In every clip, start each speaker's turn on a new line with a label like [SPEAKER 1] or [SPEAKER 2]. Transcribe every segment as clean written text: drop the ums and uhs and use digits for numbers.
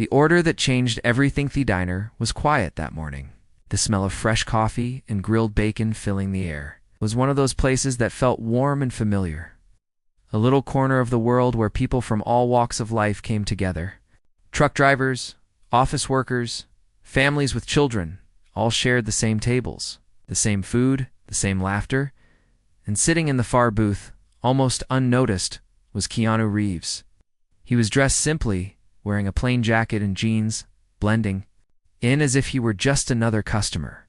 [SPEAKER 1] The order that changed everything at the diner was quiet that morning. The smell of fresh coffee and grilled bacon filling the air. It was one of those places that felt warm and familiar. A little corner of the world where people from all walks of life came together. Truck drivers, office workers, families with children, all shared the same tables, the same food, the same laughter, and sitting in the far booth, almost unnoticed, was Keanu Reeves. He was dressed simply, wearing a plain jacket and jeans, blending in as if he were just another customer.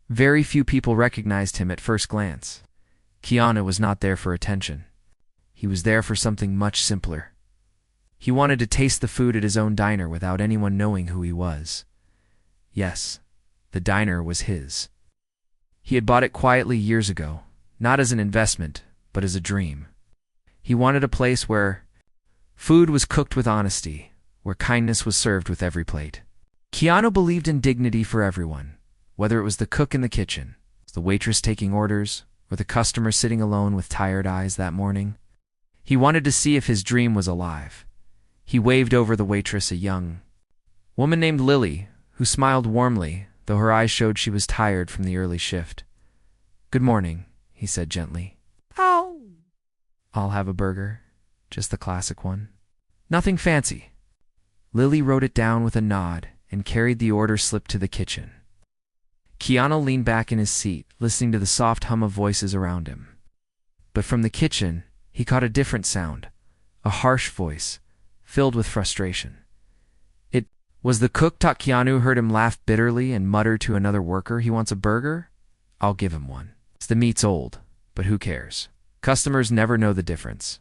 [SPEAKER 1] Very few people recognized him at first glance. Keanu was not there for attention. He was there for something much simpler. He wanted to taste the food at his own diner without anyone knowing who he was. Yes, the diner was his. He had bought it quietly years ago, not as an investment, but as a dream. He wanted a place where food was cooked with honesty, where kindness was served with every plate. Keanu believed in dignity for everyone, whether it was the cook in the kitchen, the waitress taking orders, or the customer sitting alone with tired eyes that morning. He wanted to see if his dream was alive. He waved over the waitress, a young woman named Lily, who smiled warmly, though her eyes showed she was tired from the early shift. "Good morning," he said gently.
[SPEAKER 2] Oh.
[SPEAKER 1] "I'll have a burger, just the classic one. Nothing fancy." Lily wrote it down with a nod and carried the order slip to the kitchen. Keanu leaned back in his seat, listening to the soft hum of voices around him. But from the kitchen, he caught a different sound, a harsh voice, filled with frustration. It was the cook. Keanu heard him laugh bitterly and mutter to another worker, "He wants a burger? I'll give him one. The meat's old, but who cares? Customers never know the difference."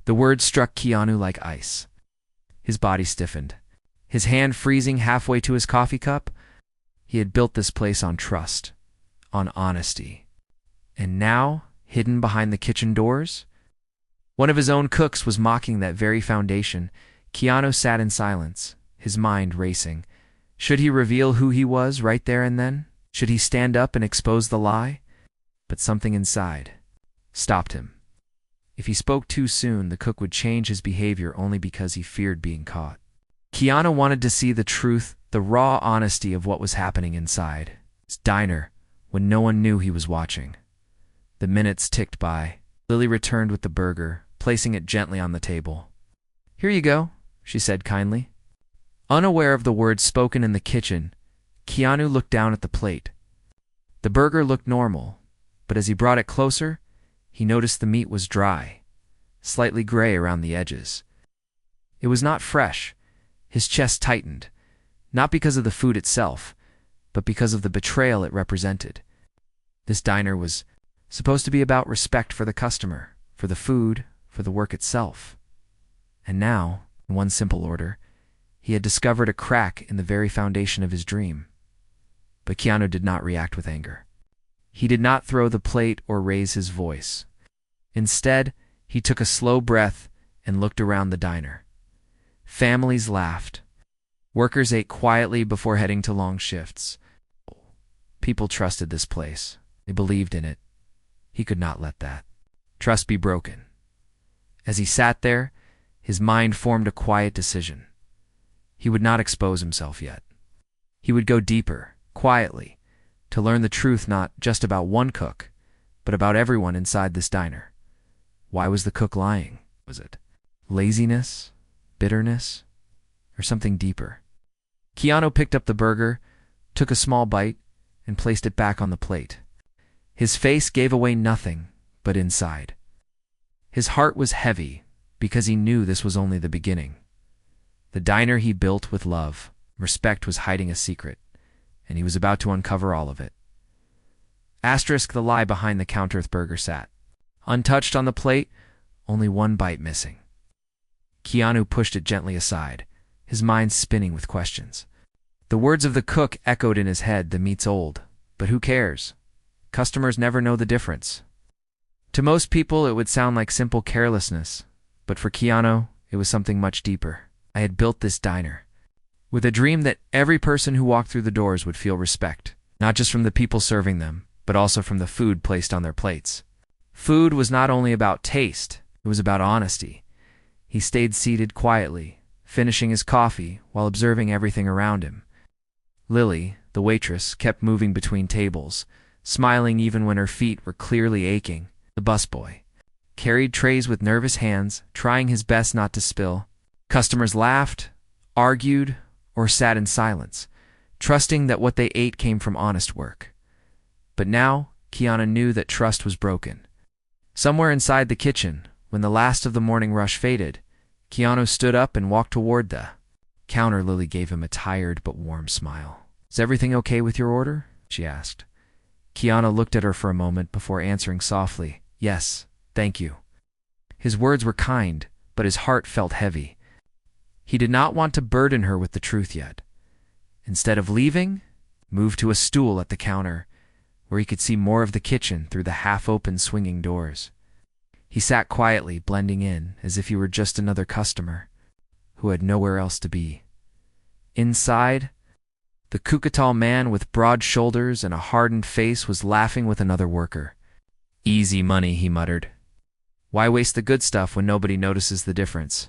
[SPEAKER 1] The words struck Keanu like ice. His body stiffened, his hand freezing halfway to his coffee cup. He had built this place on trust, on honesty. And now, hidden behind the kitchen doors, one of his own cooks was mocking that very foundation. Keanu sat in silence, his mind racing. Should he reveal who he was right there and then? Should he stand up and expose the lie? But something inside stopped him. If he spoke too soon, the cook would change his behavior only because he feared being caught. Keanu wanted to see the truth, the raw honesty of what was happening inside his diner when no one knew he was watching. The minutes ticked by. Lily returned with the burger, placing it gently on the table. "Here you go," she said kindly. Unaware of the words spoken in the kitchen, Keanu looked down at the plate. The burger looked normal, but as he brought it closer, he noticed the meat was dry, slightly gray around the edges. It was not fresh. His chest tightened, not because of the food itself, but because of the betrayal it represented. This diner was supposed to be about respect for the customer, for the food, for the work itself. And now, in one simple order, he had discovered a crack in the very foundation of his dream. But Keanu did not react with anger. He did not throw the plate or raise his voice. Instead, he took a slow breath and looked around the diner. Families laughed. Workers ate quietly before heading to long shifts. People trusted this place. They believed in it. He could not let that trust be broken. As he sat there, his mind formed a quiet decision. He would not expose himself yet. He would go deeper, quietly, to learn the truth not just about one cook, but about everyone inside this diner. Why was the cook lying? Was it laziness, bitterness, or something deeper? Keanu picked up the burger, took a small bite, and placed it back on the plate. His face gave away nothing but inside. His heart was heavy because he knew this was only the beginning. The diner he built with love, respect was hiding a secret, and he was about to uncover all of it. Asterisk the lie behind the counter. The burger sat untouched on the plate, only one bite missing. Keanu pushed it gently aside, his mind spinning with questions. The words of the cook echoed in his head, "The meat's old, but who cares? Customers never know the difference." To most people, it would sound like simple carelessness, but for Keanu, it was something much deeper. I had built this diner with a dream that every person who walked through the doors would feel respect, not just from the people serving them, but also from the food placed on their plates. Food was not only about taste, it was about honesty. He stayed seated quietly, finishing his coffee while observing everything around him. Lily, the waitress, kept moving between tables, smiling even when her feet were clearly aching. The busboy carried trays with nervous hands, trying his best not to spill. Customers laughed, argued, or sat in silence, trusting that what they ate came from honest work. But now, Keanu knew that trust was broken. Somewhere inside the kitchen, when the last of the morning rush faded, Keanu stood up and walked toward the counter. Lily gave him a tired but warm smile. "Is everything okay with your order?" she asked. Keanu looked at her for a moment before answering softly, "Yes, thank you." His words were kind, but his heart felt heavy. He did not want to burden her with the truth yet. Instead of leaving, moved to a stool at the counter, where he could see more of the kitchen through the half-open swinging doors. He sat quietly, blending in, as if he were just another customer, who had nowhere else to be. Inside, the Kukatal man with broad shoulders and a hardened face was laughing with another worker. "Easy money," he muttered. "Why waste the good stuff when nobody notices the difference?"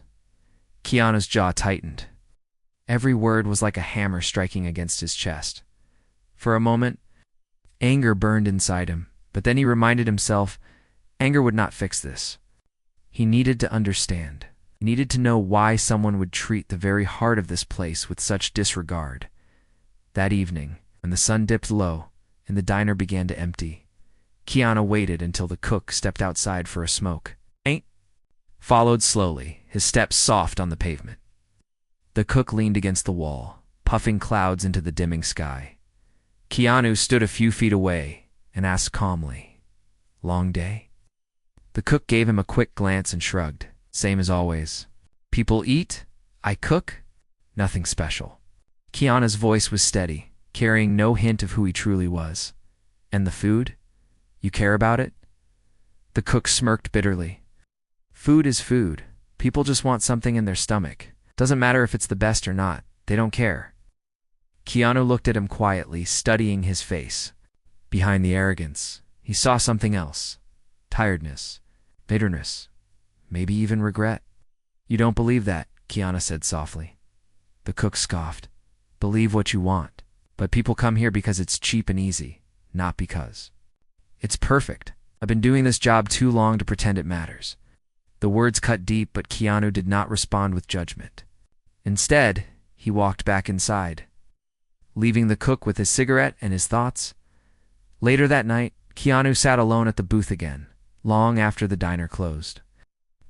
[SPEAKER 1] Keanu's jaw tightened. Every word was like a hammer striking against his chest. For a moment, anger burned inside him, but then he reminded himself anger would not fix this. He needed to understand. He needed to know why someone would treat the very heart of this place with such disregard. That evening, when the sun dipped low and the diner began to empty, Keanu waited until the cook stepped outside for a smoke. Followed slowly, his steps soft on the pavement. The cook leaned against the wall, puffing clouds into the dimming sky. Keanu stood a few feet away and asked calmly, "Long day?" The cook gave him a quick glance and shrugged. "Same as always. People eat, I cook, nothing special." Keanu's voice was steady, carrying no hint of who he truly was. "And the food? You care about it?" The cook smirked bitterly. "Food is food. People just want something in their stomach. Doesn't matter if it's the best or not. They don't care." Keanu looked at him quietly, studying his face. Behind the arrogance, he saw something else. Tiredness, bitterness, maybe even regret. "You don't believe that," Keanu said softly. The cook scoffed. "Believe what you want, but people come here because it's cheap and easy, not because it's perfect. I've been doing this job too long to pretend it matters." The words cut deep, but Keanu did not respond with judgment. Instead, he walked back inside, leaving the cook with his cigarette and his thoughts. Later that night, Keanu sat alone at the booth again, long after the diner closed.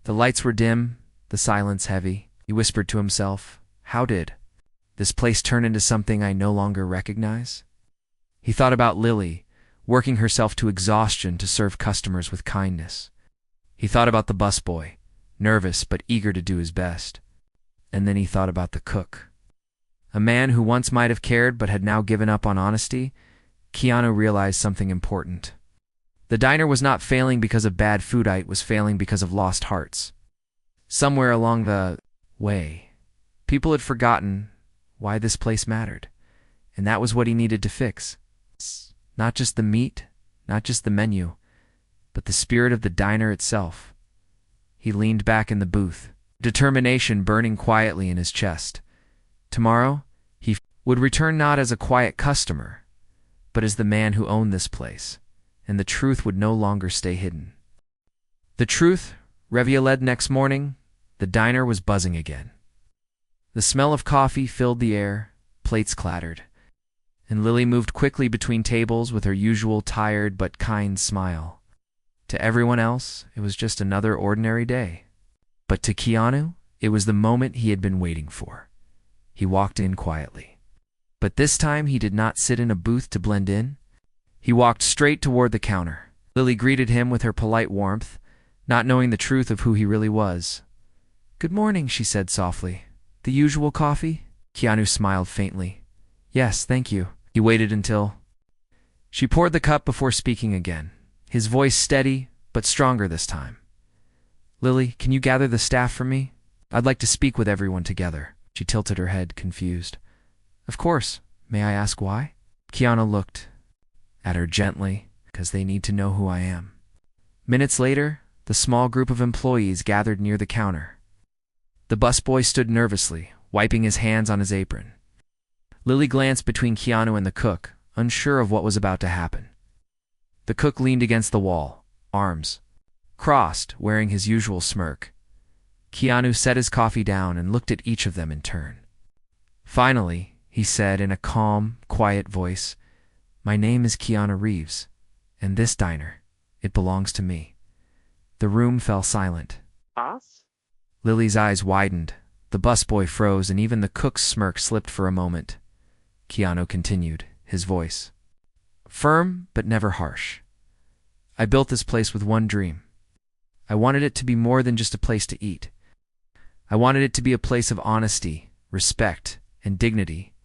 [SPEAKER 1] The lights were dim, the silence heavy. He whispered to himself, "How did this place turn into something I no longer recognize?" He thought about Lily, working herself to exhaustion to serve customers with kindness. He thought about the busboy, nervous but eager to do his best. And then he thought about the cook, a man who once might have cared but had now given up on honesty. Keanu realized something important. The diner was not failing because of bad food, it was failing because of lost hearts. Somewhere along the way, people had forgotten why this place mattered, and that was what he needed to fix. Not just the meat, not just the menu, but the spirit of the diner itself. He leaned back in the booth, determination burning quietly in his chest. Tomorrow, he would return not as a quiet customer, but as the man who owned this place, and the truth would no longer stay hidden. The truth revealed next morning. The diner was buzzing again. The smell of coffee filled the air, plates clattered, and Lily moved quickly between tables with her usual tired but kind smile. To everyone else, it was just another ordinary day. But to Keanu, it was the moment he had been waiting for. He walked in quietly. But this time he did not sit in a booth to blend in. He walked straight toward the counter. Lily greeted him with her polite warmth, not knowing the truth of who he really was. "Good morning," she said softly. "The usual coffee?" Keanu smiled faintly. "Yes, thank you." He waited until she poured the cup before speaking again, his voice steady but stronger this time. "Lily, can you gather the staff for me? I'd like to speak with everyone together." She tilted her head, confused. "Of course. May I ask why?" Keanu looked at her gently. "Because they need to know who I am." Minutes later, the small group of employees gathered near the counter. The busboy stood nervously, wiping his hands on his apron. Lily glanced between Keanu and the cook, unsure of what was about to happen. The cook leaned against the wall, arms crossed, wearing his usual smirk. Keanu set his coffee down and looked at each of them in turn. Finally, he said in a calm, quiet voice, "My name is Keanu Reeves, and this diner, it belongs to me." The room fell silent.
[SPEAKER 2] Us?
[SPEAKER 1] Lily's eyes widened, the busboy froze, and even the cook's smirk slipped for a moment. Keanu continued, his voice firm but never harsh. "I built this place with one dream. I wanted it to be more than just a place to eat. I wanted it to be a place of honesty, respect, and dignity,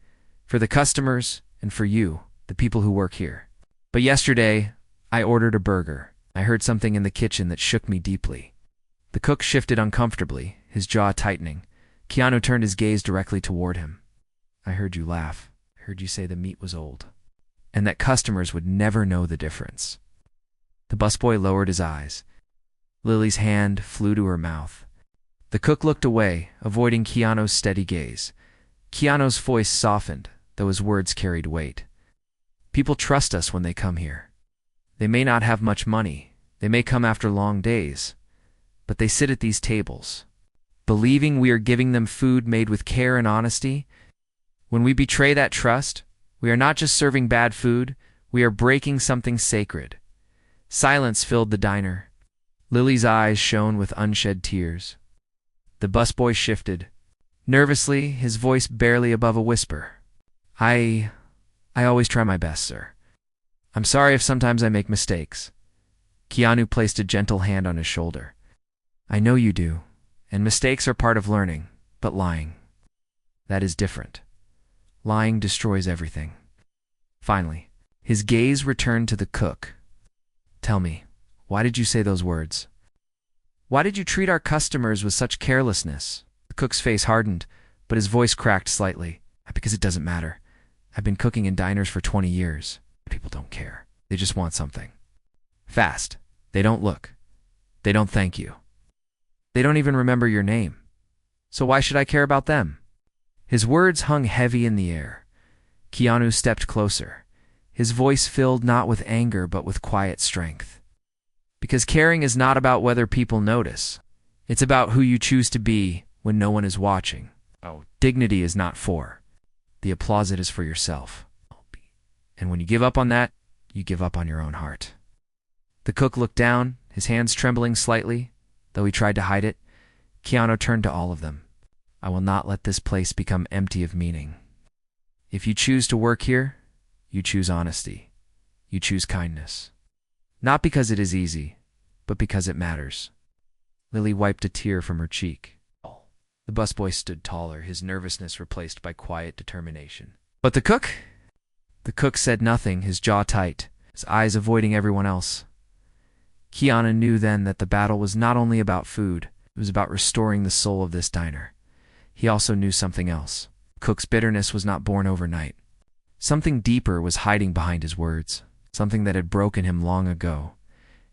[SPEAKER 1] for the customers and for you, the people who work here. But yesterday, I ordered a burger. I heard something in the kitchen that shook me deeply." The cook shifted uncomfortably, his jaw tightening. Keanu turned his gaze directly toward him. "I heard you laugh. I heard you say the meat was old, and that customers would never know the difference." The busboy lowered his eyes. Lily's hand flew to her mouth. The cook looked away, avoiding Keanu's steady gaze. Keanu's voice softened, though his words carried weight. "People trust us when they come here. They may not have much money, they may come after long days, but they sit at these tables, believing we are giving them food made with care and honesty. When we betray that trust, we are not just serving bad food, we are breaking something sacred." Silence filled the diner. Lily's eyes shone with unshed tears. The busboy shifted. Nervously, his voice barely above a whisper. I always try my best, sir. I'm sorry if sometimes I make mistakes." Keanu placed a gentle hand on his shoulder. "I know you do, and mistakes are part of learning, but lying, that is different. Lying destroys everything." Finally, his gaze returned to the cook. "Tell me, why did you say those words? Why did you treat our customers with such carelessness?" The cook's face hardened, but his voice cracked slightly. "Because it doesn't matter. I've been cooking in diners for 20 years. People don't care. They just want something fast. They don't look. They don't thank you. They don't even remember your name. So why should I care about them?" His words hung heavy in the air. Keanu stepped closer, his voice filled not with anger but with quiet strength. "Because caring is not about whether people notice. It's about who you choose to be when no one is watching. Dignity is not for the applause, it is for yourself. And when you give up on that, you give up on your own heart." The cook looked down, his hands trembling slightly, though he tried to hide it. Keanu turned to all of them. "I will not let this place become empty of meaning. If you choose to work here, you choose honesty. You choose kindness. Not because it is easy, but because it matters." Lily wiped a tear from her cheek. The busboy stood taller, his nervousness replaced by quiet determination. "But the cook?" The cook said nothing, his jaw tight, his eyes avoiding everyone else. Keanu knew then that the battle was not only about food, it was about restoring the soul of this diner. He also knew something else. Cook's bitterness was not born overnight. Something deeper was hiding behind his words, something that had broken him long ago.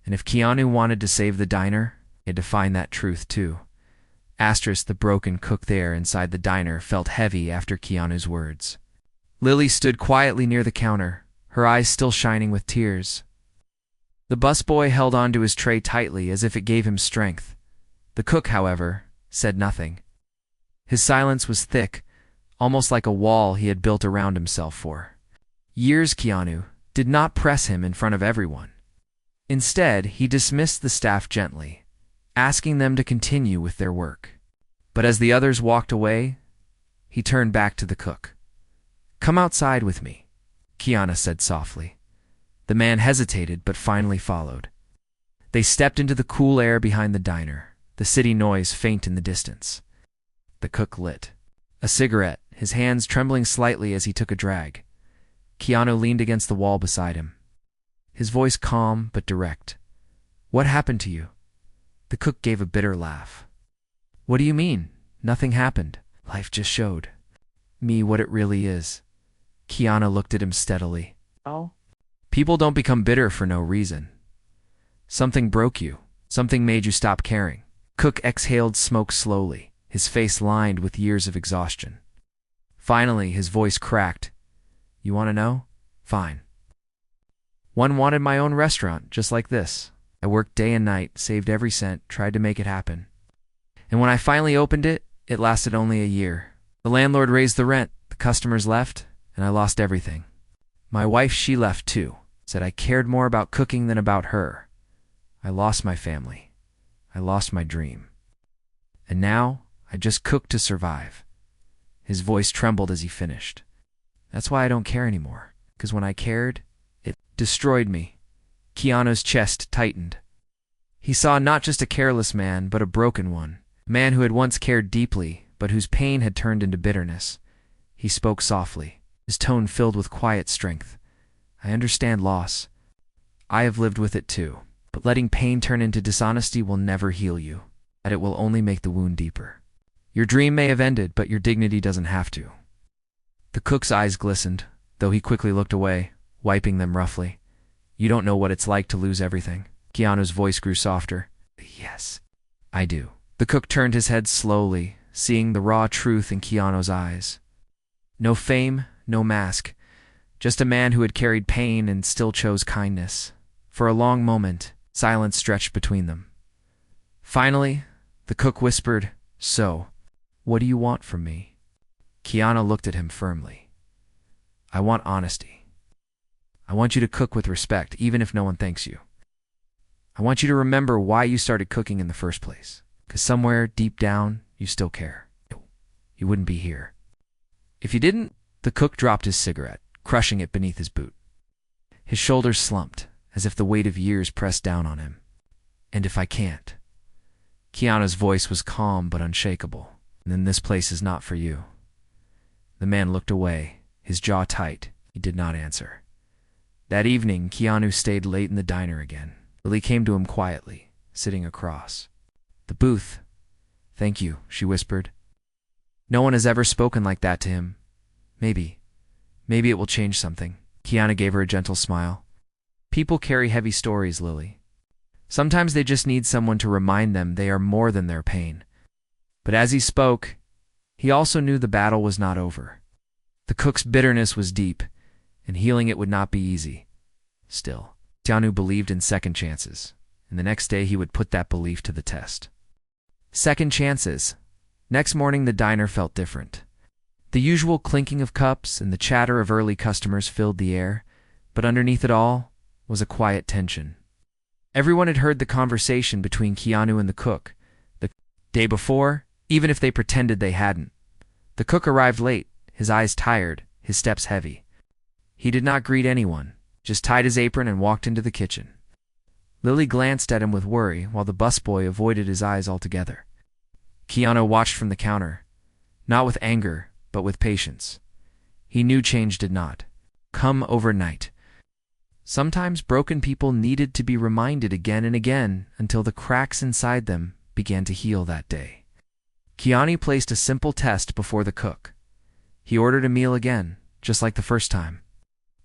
[SPEAKER 1] And if Keanu wanted to save the diner, he had to find that truth too. The broken cook there inside the diner felt heavy after Keanu's words. Lily stood quietly near the counter, her eyes still shining with tears. The busboy held onto his tray tightly as if it gave him strength. The cook, however, said nothing. His silence was thick, almost like a wall he had built around himself for years. Keanu did not press him in front of everyone. Instead, he dismissed the staff gently, asking them to continue with their work. But as the others walked away, he turned back to the cook. "Come outside with me," Keanu said softly. The man hesitated but finally followed. They stepped into the cool air behind the diner, the city noise faint in the distance. The cook lit a cigarette, his hands trembling slightly as he took a drag. Keanu leaned against the wall beside him, his voice calm but direct. "What happened to you?" The cook gave a bitter laugh. "What do you mean? Nothing happened. Life just showed me what it really is." Keanu looked at him steadily.
[SPEAKER 2] "Oh?"
[SPEAKER 1] "People don't become bitter for no reason. Something broke you. Something made you stop caring." Cook exhaled smoke slowly, his face lined with years of exhaustion. Finally, his voice cracked. You want to know? Fine. One wanted my own restaurant, just like this. I worked day and night, saved every cent, tried to make it happen. And when I finally opened it, it lasted only a year. The landlord raised the rent, the customers left, and I lost everything. My wife, she left too, said I cared more about cooking than about her. I lost my family. I lost my dream. And now, I just cook to survive. His voice trembled as he finished. That's why I don't care anymore, because when I cared, it destroyed me. Keanu's chest tightened. He saw not just a careless man, but a broken one, a man who had once cared deeply, but whose pain had turned into bitterness. He spoke softly, his tone filled with quiet strength. I understand loss. I have lived with it too, but letting pain turn into dishonesty will never heal you, and it will only make the wound deeper. Your dream may have ended, but your dignity doesn't have to. The cook's eyes glistened, though he quickly looked away, wiping them roughly. You don't know what it's like to lose everything. Keanu's voice grew softer. Yes, I do. The cook turned his head slowly, seeing the raw truth in Keanu's eyes. No fame, no mask. Just a man who had carried pain and still chose kindness. For a long moment, silence stretched between them. Finally, the cook whispered, So, what do you want from me? Keanu looked at him firmly. I want honesty. I want you to cook with respect, even if no one thanks you. I want you to remember why you started cooking in the first place, because somewhere deep down, you still care. You wouldn't be here. If you didn't, the cook dropped his cigarette, crushing it beneath his boot. His shoulders slumped, as if the weight of years pressed down on him. And if I can't? Keanu's voice was calm but unshakable. Then this place is not for you. The man looked away, his jaw tight. He did not answer. That evening, Keanu stayed late in the diner again. Lily came to him quietly, sitting across. The booth. Thank you, she whispered. No one has ever spoken like that to him. Maybe it will change something. Keanu gave her a gentle smile. People carry heavy stories, Lily. Sometimes they just need someone to remind them they are more than their pain. But as he spoke, he also knew the battle was not over. The cook's bitterness was deep, and healing it would not be easy. Still, Keanu believed in second chances, and the next day he would put that belief to the test. Second chances. Next morning the diner felt different. The usual clinking of cups and the chatter of early customers filled the air, but underneath it all was a quiet tension. Everyone had heard the conversation between Keanu and the cook. The day before, even if they pretended they hadn't. The cook arrived late, his eyes tired, his steps heavy. He did not greet anyone, just tied his apron and walked into the kitchen. Lily glanced at him with worry, while the busboy avoided his eyes altogether. Keanu watched from the counter, not with anger, but with patience. He knew change did not come overnight. Sometimes broken people needed to be reminded again and again until the cracks inside them began to heal that day. Keanu placed a simple test before the cook. He ordered a meal again, just like the first time.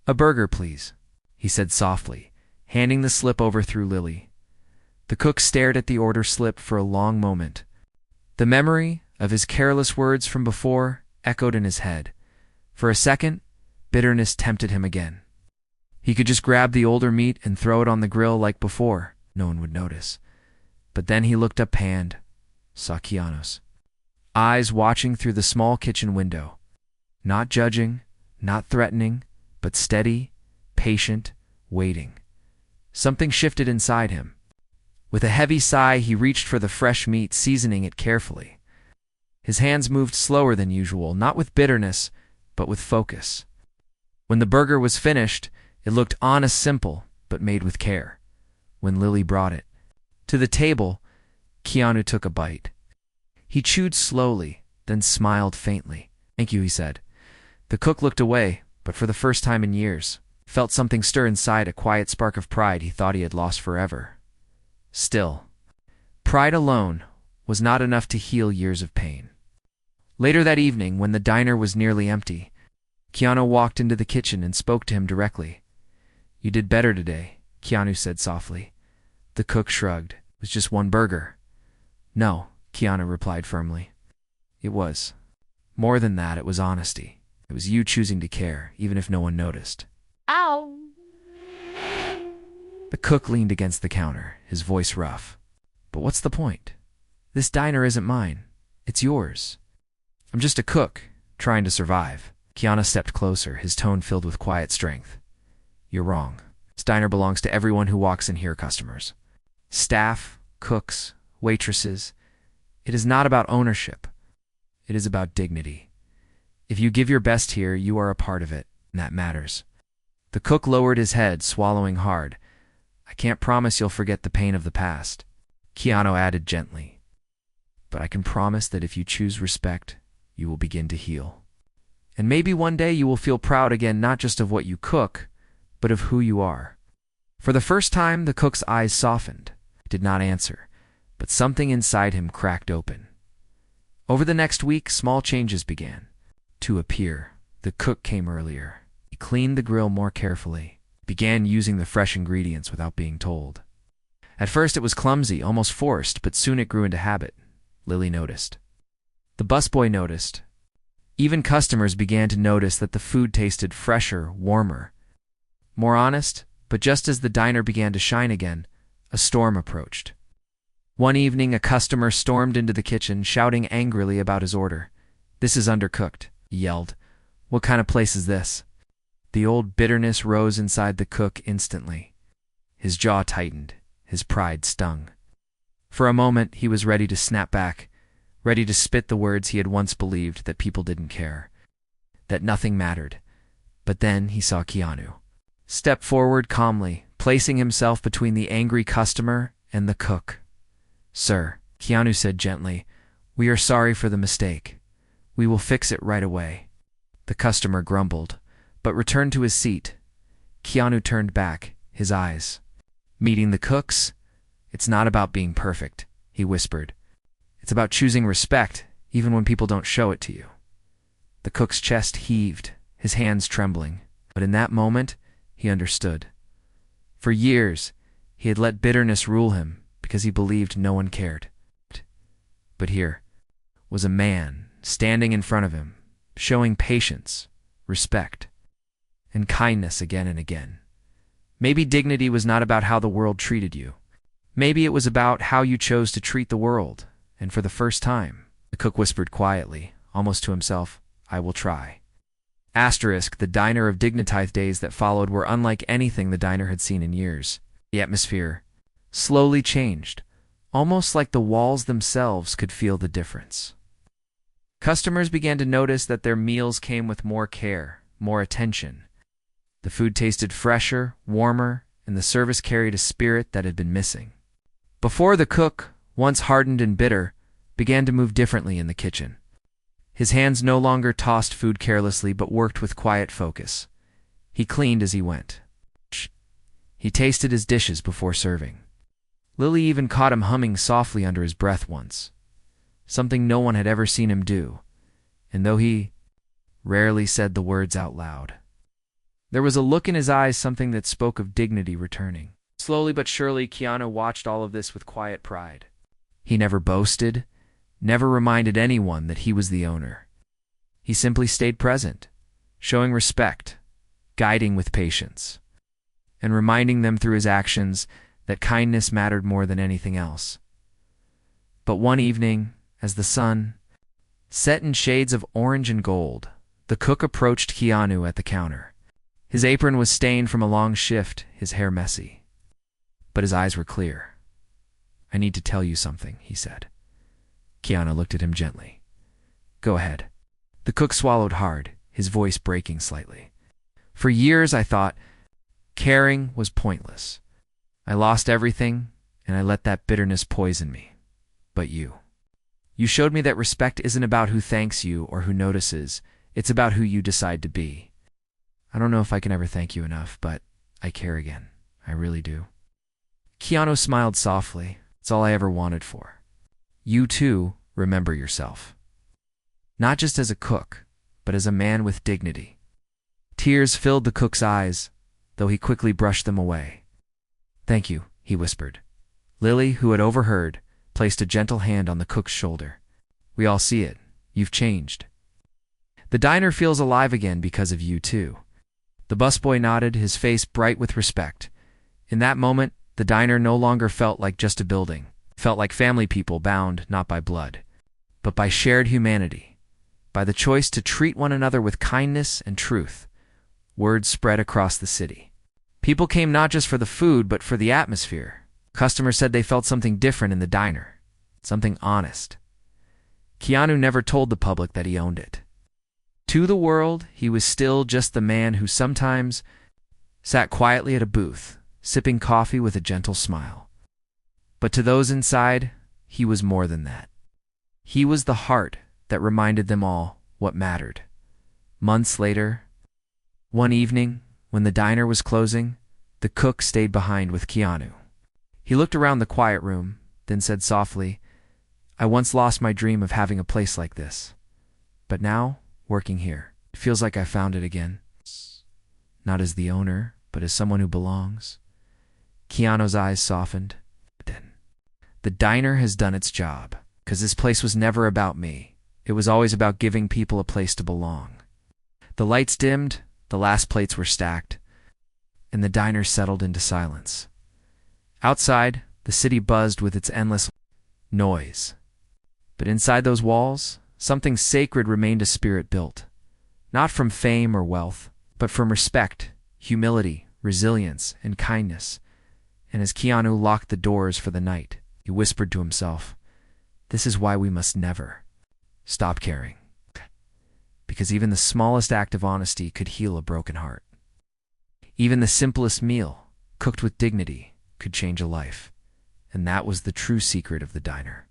[SPEAKER 1] A burger, please, he said softly, handing the slip over through Lily. The cook stared at the order slip for a long moment. The memory of his careless words from before echoed in his head. For a second, bitterness tempted him again. He could just grab the older meat and throw it on the grill like before. No one would notice. But then he looked up and saw Keanu's eyes watching through the small kitchen window. Not judging, not threatening, but steady, patient, waiting. Something shifted inside him. With a heavy sigh, he reached for the fresh meat, seasoning it carefully. His hands moved slower than usual, not with bitterness, but with focus. When the burger was finished, it looked honest, simple, but made with care. When Lily brought it to the table, Keanu took a bite. He chewed slowly, then smiled faintly. Thank you, he said. The cook looked away, but for the first time in years, felt something stir inside, a quiet spark of pride he thought he had lost forever. Still, pride alone was not enough to heal years of pain. Later that evening, when the diner was nearly empty, Keanu walked into the kitchen and spoke to him directly. You did better today, Keanu said softly. The cook shrugged. It was just one burger. No, Keanu replied firmly. It was. More than that, it was honesty. It was you choosing to care, even if no one noticed.
[SPEAKER 2] Ow!
[SPEAKER 1] The cook leaned against the counter, his voice rough. But what's the point? This diner isn't mine. It's yours. I'm just a cook, trying to survive. Keanu stepped closer, his tone filled with quiet strength. You're wrong. This diner belongs to everyone who walks in here, customers. Staff, cooks, waitresses. It is not about ownership. It is about dignity. If you give your best here, you are a part of it, and that matters. The cook lowered his head, swallowing hard. I can't promise you'll forget the pain of the past. Keanu added gently. But I can promise that if you choose respect, you will begin to heal. And maybe one day you will feel proud again, not just of what you cook, but of who you are. For the first time, the cook's eyes softened. He did not answer, but something inside him cracked open. Over the next week, small changes began to appear. The cook came earlier. He cleaned the grill more carefully, began using the fresh ingredients without being told. At first it was clumsy, almost forced, but soon it grew into habit. Lily noticed. The busboy noticed. Even customers began to notice that the food tasted fresher, warmer, more honest. But just as the diner began to shine again, a storm approached. One evening, a customer stormed into the kitchen, shouting angrily about his order. "This is undercooked," he yelled. "What kind of place is this?" The old bitterness rose inside the cook instantly. His jaw tightened, his pride stung. For a moment, he was ready to snap back, ready to spit the words he had once believed, that people didn't care, that nothing mattered. But then he saw Keanu step forward calmly, placing himself between the angry customer and the cook. "Sir," Keanu said gently, "we are sorry for the mistake. We will fix it right away." The customer grumbled, but returned to his seat. Keanu turned back, his eyes meeting the cook's. "It's not about being perfect," he whispered. "It's about choosing respect, even when people don't show it to you." The cook's chest heaved, his hands trembling. But in that moment, he understood. For years, he had let bitterness rule him because he believed no one cared. But here was a man standing in front of him, showing patience, respect, and kindness again and again. Maybe dignity was not about how the world treated you. Maybe it was about how you chose to treat the world. And for the first time, the cook whispered quietly, almost to himself, "I will try." Asterisk, the diner of dignitized days that followed were unlike anything the diner had seen in years. The atmosphere slowly changed, almost like the walls themselves could feel the difference. Customers began to notice that their meals came with more care, more attention. The food tasted fresher, warmer, and the service carried a spirit that had been missing. Before, the cook, once hardened and bitter, began to move differently in the kitchen. His hands no longer tossed food carelessly, but worked with quiet focus. He cleaned as he went. He tasted his dishes before serving. Lily even caught him humming softly under his breath once, something no one had ever seen him do, and though he rarely said the words out loud. There was a look in his eyes, something that spoke of dignity returning. Slowly but surely, Keanu watched all of this with quiet pride. He never boasted, never reminded anyone that he was the owner. He simply stayed present, showing respect, guiding with patience, and reminding them through his actions that kindness mattered more than anything else. But one evening, as the sun set in shades of orange and gold, the cook approached Keanu at the counter. His apron was stained from a long shift, his hair messy. But his eyes were clear. "I need to tell you something," he said. Keanu looked at him gently. "Go ahead." The cook swallowed hard, his voice breaking slightly. "For years I thought caring was pointless. I lost everything, and I let that bitterness poison me. But you showed me that respect isn't about who thanks you or who notices. It's about who you decide to be. I don't know if I can ever thank you enough, but I care again. I really do." Keanu smiled softly. "It's all I ever wanted for. You, too, remember yourself. Not just as a cook, but as a man with dignity." Tears filled the cook's eyes, though he quickly brushed them away. "Thank you," he whispered. Lily, who had overheard, placed a gentle hand on the cook's shoulder. "We all see it. You've changed. The diner feels alive again because of you, too. The busboy nodded, his face bright with respect. In that moment, the diner no longer felt like just a building. It felt like family people bound not by blood, but by shared humanity, by the choice to treat one another with kindness and truth. Word spread across the city. People came not just for the food, but for the atmosphere. Customers said they felt something different in the diner, something honest. Keanu never told the public that he owned it. To the world, he was still just the man who sometimes sat quietly at a booth, sipping coffee with a gentle smile. But to those inside, he was more than that. He was the heart that reminded them all what mattered. Months later, one evening, when the diner was closing, the cook stayed behind with Keanu. He looked around the quiet room, then said softly, "I once lost my dream of having a place like this. But now, working here, it feels like I found it again. Not as the owner, but as someone who belongs." Keanu's eyes softened. Then, the diner has done its job, because this place was never about me. It was always about giving people a place to belong. The lights dimmed, the last plates were stacked, and the diner settled into silence. Outside, the city buzzed with its endless noise. But inside those walls, something sacred remained, a spirit built, not from fame or wealth, but from respect, humility, resilience, and kindness. And as Keanu locked the doors for the night, he whispered to himself, "This is why we must never stop caring." Because even the smallest act of honesty could heal a broken heart. Even the simplest meal, cooked with dignity, could change a life. And that was the true secret of the diner.